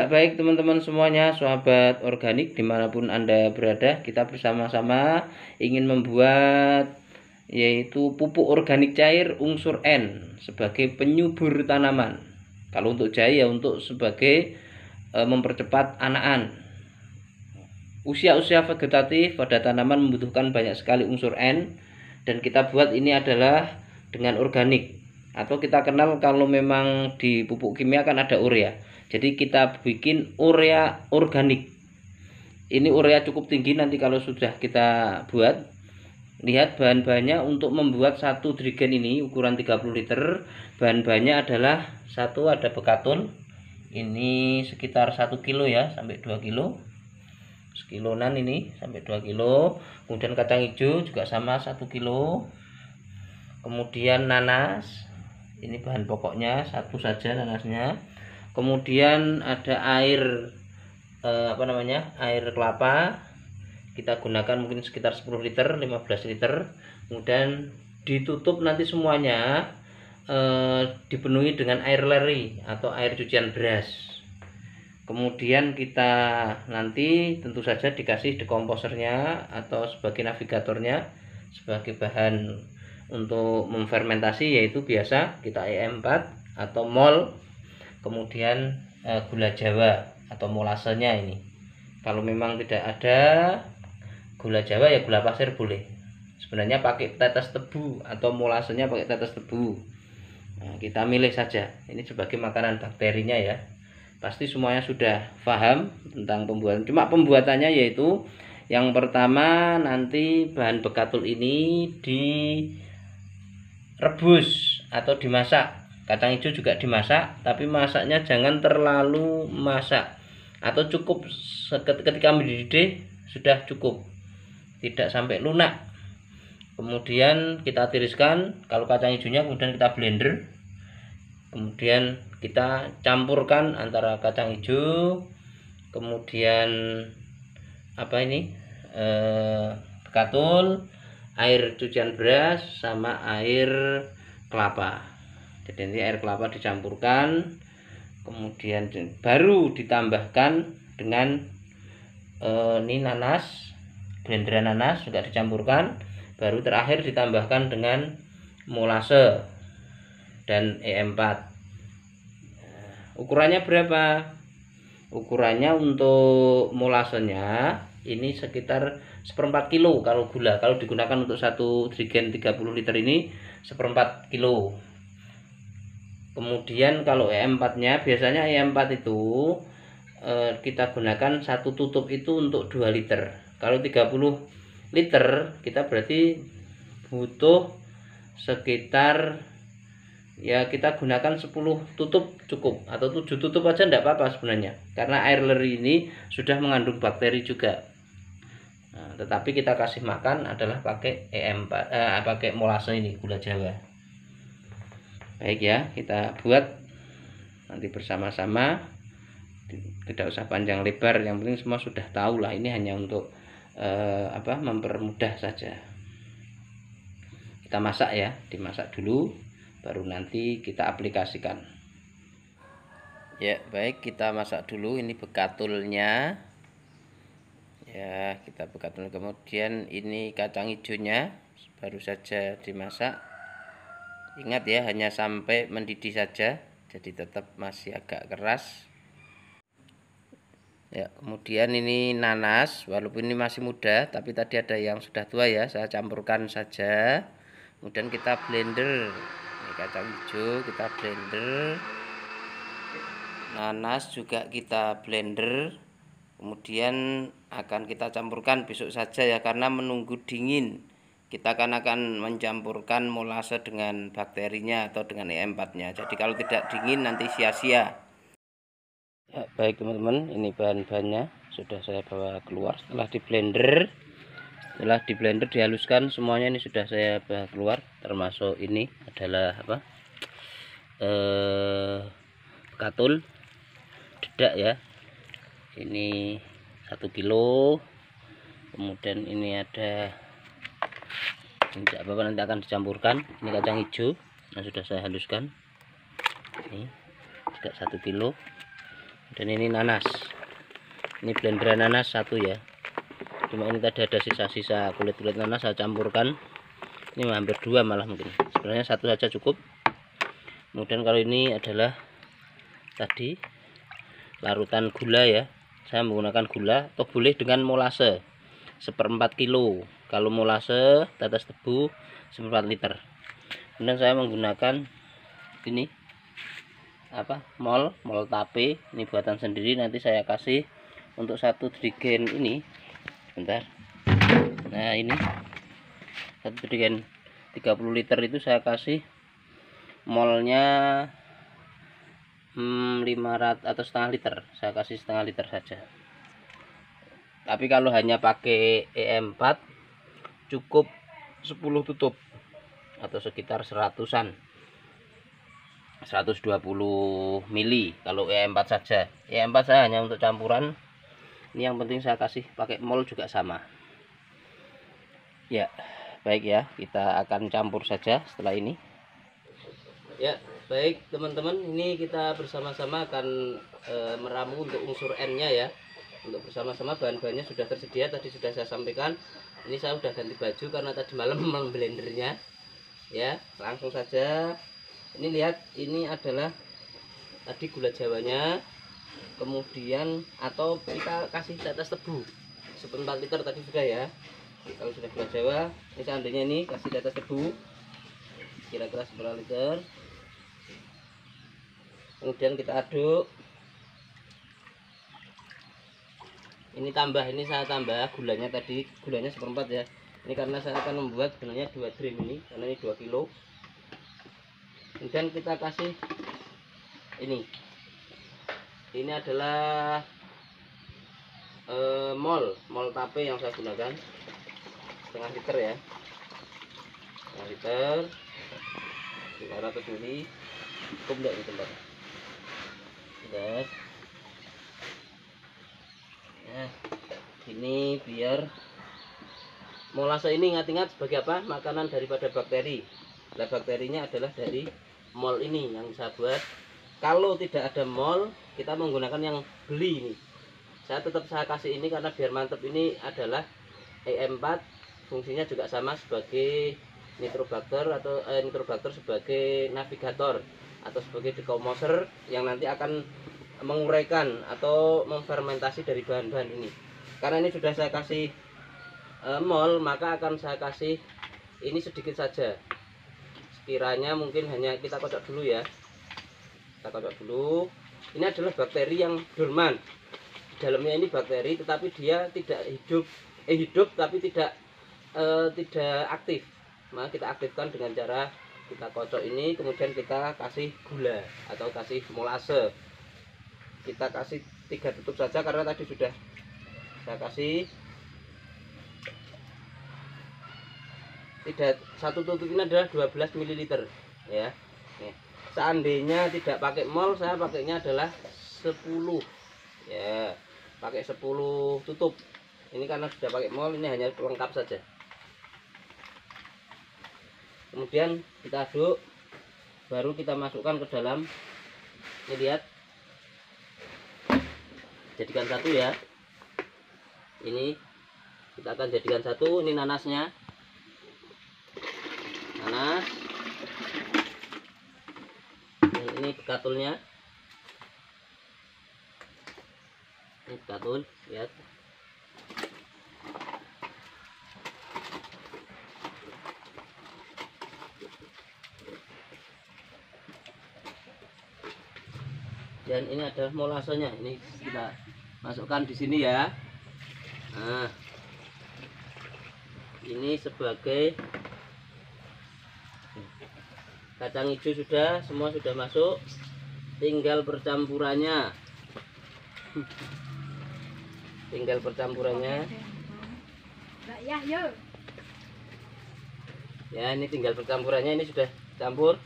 Ya, baik teman-teman semuanya, sahabat organik dimanapun Anda berada, kita bersama-sama ingin membuat yaitu pupuk organik cair unsur N sebagai penyubur tanaman. Kalau untuk cair ya untuk sebagai mempercepat anakan. Usia-usia vegetatif pada tanaman membutuhkan banyak sekali unsur N, dan kita buat ini adalah dengan organik, atau kita kenal kalau memang di pupuk kimia kan ada urea. Jadi kita bikin urea organik. Ini urea cukup tinggi nanti kalau sudah kita buat. Lihat bahan-bahannya. Untuk membuat satu drigen ini ukuran 30 liter, bahan-bahannya adalah satu, ada bekatul. Ini sekitar 1 kilo ya, sampai 2 kilo. Sekilonan ini sampai 2 kilo. Kemudian kacang hijau juga sama 1 kilo. Kemudian nanas, ini bahan pokoknya satu saja nanasnya. Kemudian ada air air kelapa, kita gunakan mungkin sekitar 10 liter 15 liter. Kemudian ditutup nanti semuanya dipenuhi dengan air leri atau air cucian beras. Kemudian kita nanti tentu saja dikasih dekomposernya atau sebagai navigatornya, sebagai bahan untuk memfermentasi, yaitu biasa kita EM4 atau mol. Kemudian gula jawa atau molasenya ini. Kalau memang tidak ada gula jawa ya gula pasir boleh. Sebenarnya pakai tetes tebu atau molasenya pakai tetes tebu. Nah, kita milih saja. Ini sebagai makanan bakterinya ya. Pasti semuanya sudah paham tentang pembuatan. Cuma pembuatannya yaitu yang pertama, nanti bahan bekatul ini direbus atau dimasak. Kacang hijau juga dimasak, tapi masaknya jangan terlalu masak, atau cukup ketika mendidih sudah cukup, tidak sampai lunak. Kemudian kita tiriskan kalau kacang hijaunya, kemudian kita blender. Kemudian kita campurkan antara kacang hijau, kemudian bekatul, air cucian beras, sama air kelapa. Jadi nanti air kelapa dicampurkan, kemudian baru ditambahkan dengan ini nanas, blenderan nanas juga dicampurkan, baru terakhir ditambahkan dengan molase dan EM4. Ukurannya berapa? Ukurannya untuk molasenya ini sekitar 1/4 kilo kalau gula. Kalau digunakan untuk satu drigen 30 liter ini 1/4 kilo. Kemudian kalau EM4 nya, biasanya EM4 itu kita gunakan satu tutup itu untuk 2 liter. Kalau 30 liter kita berarti butuh sekitar, ya kita gunakan 10 tutup cukup, atau 7 tutup aja enggak apa-apa sebenarnya, karena air leri ini sudah mengandung bakteri juga. Nah, tetapi kita kasih makan adalah pakai EM4, pakai molase ini, gula jawa. Baik ya, kita buat nanti bersama-sama, tidak usah panjang lebar, yang penting semua sudah tahu lah. Ini hanya untuk mempermudah saja. Kita masak ya, dimasak dulu baru nanti kita aplikasikan. Ya, baik, kita masak dulu. Ini bekatulnya ya, kita bekatul. Kemudian ini kacang hijaunya baru saja dimasak. Ingat ya, hanya sampai mendidih saja, jadi tetap masih agak keras ya. Kemudian ini nanas, walaupun ini masih muda, tapi tadi ada yang sudah tua ya, saya campurkan saja. Kemudian kita blender. Ini kacang hijau kita blender, nanas juga kita blender. Kemudian akan kita campurkan besok saja ya, karena menunggu dingin. Kita akan mencampurkan molase dengan bakterinya atau dengan EM4 nya. Jadi kalau tidak dingin nanti sia-sia ya. Baik teman-teman, ini bahan-bahannya sudah saya bawa keluar setelah di blender. Setelah di blender dihaluskan semuanya, ini sudah saya bawa keluar, termasuk ini adalah bekatul dedak ya, ini 1 kilo. Kemudian ini ada, tidak apa-apa, nanti akan dicampurkan. Ini kacang hijau yang sudah saya haluskan, ini juga 1 kilo. Dan ini nanas. Ini blenderan nanas satu ya. Cuma ini tadi ada sisa-sisa kulit-kulit nanas, saya campurkan. Ini hampir 2 malah mungkin. Sebenarnya satu saja cukup. Kemudian kalau ini adalah tadi larutan gula ya. Saya menggunakan gula atau boleh dengan molase 1/4 kilo. Kalau molase tetes tebu 1/4 liter. Kemudian saya menggunakan ini mol tape, ini buatan sendiri, nanti saya kasih untuk satu jerigen ini. Bentar. Nah, ini satu jerigen 30 liter itu saya kasih molnya 500 atau setengah liter. Saya kasih setengah liter saja. Tapi kalau hanya pakai EM4 cukup 10 tutup atau sekitar 100-an, 120 mili kalau EM4 saja. EM4 saya hanya untuk campuran. Ini yang penting saya kasih pakai mol juga sama. Ya, baik ya, kita akan campur saja setelah ini. Ya, baik teman-teman, ini kita bersama-sama akan meramu untuk unsur N-nya ya. Untuk bersama-sama, bahan-bahannya sudah tersedia, tadi sudah saya sampaikan. Ini saya sudah ganti baju karena tadi malam memblendernya. Ya, langsung saja. Ini lihat, ini adalah tadi gula jawanya. Kemudian atau kita kasih tetes tebu 1/4 liter tadi sudah ya. Kalau sudah gula jawa, ini seandainya ini kasih tetes tebu kira-kira 1/4 liter. Kemudian kita aduk. Ini saya tambah gulanya, tadi gulanya 1/4 ya. Ini karena saya akan membuat sebenarnya 2 drum ini, karena ini 2 kilo. Kemudian kita kasih ini adalah mol tape yang saya gunakan, setengah liter ya, setengah liter 500 mili. Cukup enggak ini tempat? Sudah. Nah, ini biar molase ini, ingat-ingat sebagai apa? Makanan daripada bakteri. Nah, bakterinya adalah dari mol ini yang saya buat. Kalau tidak ada mol, kita menggunakan yang beli ini. Saya kasih ini karena biar mantep. Ini adalah EM4, fungsinya juga sama sebagai nitrobakter atau nitrobakter sebagai navigator atau sebagai decomposer yang nanti akan menguraikan atau memfermentasi dari bahan-bahan ini. Karena ini sudah saya kasih mol, maka akan saya kasih ini sedikit saja. Sekiranya mungkin hanya kita kocok dulu ya. Kita kocok dulu. Ini adalah bakteri yang dorman. Di dalamnya ini bakteri, tetapi dia tidak hidup tapi tidak aktif. Maka kita aktifkan dengan cara kita kocok ini, kemudian kita kasih gula atau kasih molase. Kita kasih 3 tutup saja karena tadi sudah saya kasih. Tidak, satu tutup ini adalah 12 ml ya. Nih. Seandainya tidak pakai mol, saya pakainya adalah 10 ya, pakai 10 tutup. Ini karena sudah pakai mol, ini hanya pelengkap saja. Kemudian kita aduk, baru kita masukkan ke dalam. Ini lihat, jadikan satu ya. Ini kita akan jadikan satu. Ini nanasnya, nanas. Ini bekatulnya, ini bekatul, lihat. Dan ini adalah molasenya, ini kita masukkan di sini ya. Nah, ini sebagai kacang hijau sudah, semua sudah masuk, tinggal percampurannya. Ya, ini tinggal percampurannya, ini sudah campur.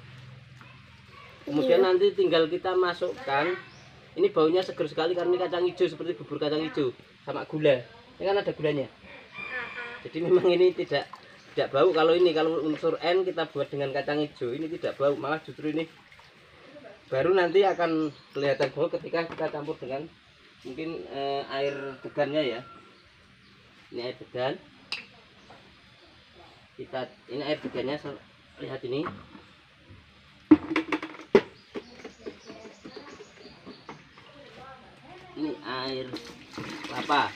Kemudian nanti tinggal kita masukkan. Ini baunya seger sekali karena ini kacang hijau, seperti bubur kacang hijau sama gula. Ini kan ada gulanya. Jadi memang ini tidak bau. Kalau unsur N kita buat dengan kacang hijau ini tidak bau, malah justru ini Baru nanti akan kelihatan bau ketika kita campur dengan mungkin air degannya ya. Ini air degan. Ini air degannya, lihat ini. Ini air kelapa.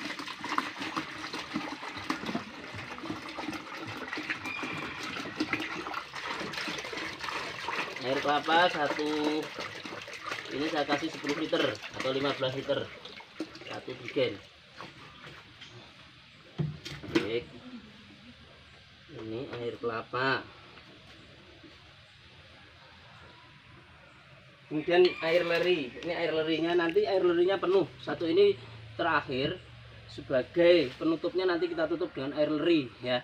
Air kelapa satu, ini saya kasih 10 liter atau 15 liter satu bikin. Baik, ini air kelapa, kemudian air leri. Ini air lerinya, nanti air lerinya penuh, satu ini terakhir sebagai penutupnya, nanti kita tutup dengan air leri ya.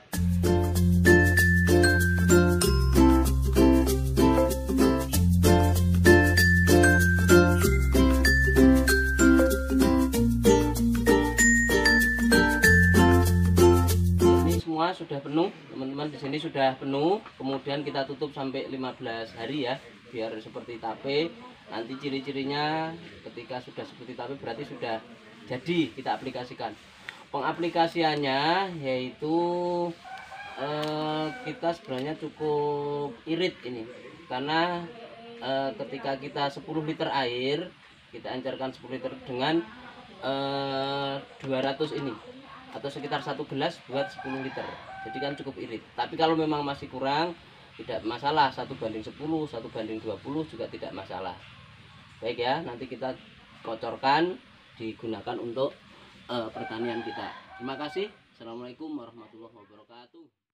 Sudah penuh teman-teman, di sini sudah penuh. Kemudian kita tutup sampai 15 hari ya, biar seperti tape. Nanti ciri-cirinya ketika sudah seperti tape berarti sudah jadi kita aplikasikan. Pengaplikasiannya yaitu kita sebenarnya cukup irit ini, karena ketika kita 10 liter air, kita encerkan 10 liter dengan 200 ini, atau sekitar 1 gelas buat 10 liter. Jadi kan cukup irit. Tapi kalau memang masih kurang, tidak masalah, 1:10, 1:20 juga tidak masalah. Baik ya, nanti kita kocorkan, digunakan untuk pertanian kita. Terima kasih. Assalamualaikum warahmatullahi wabarakatuh.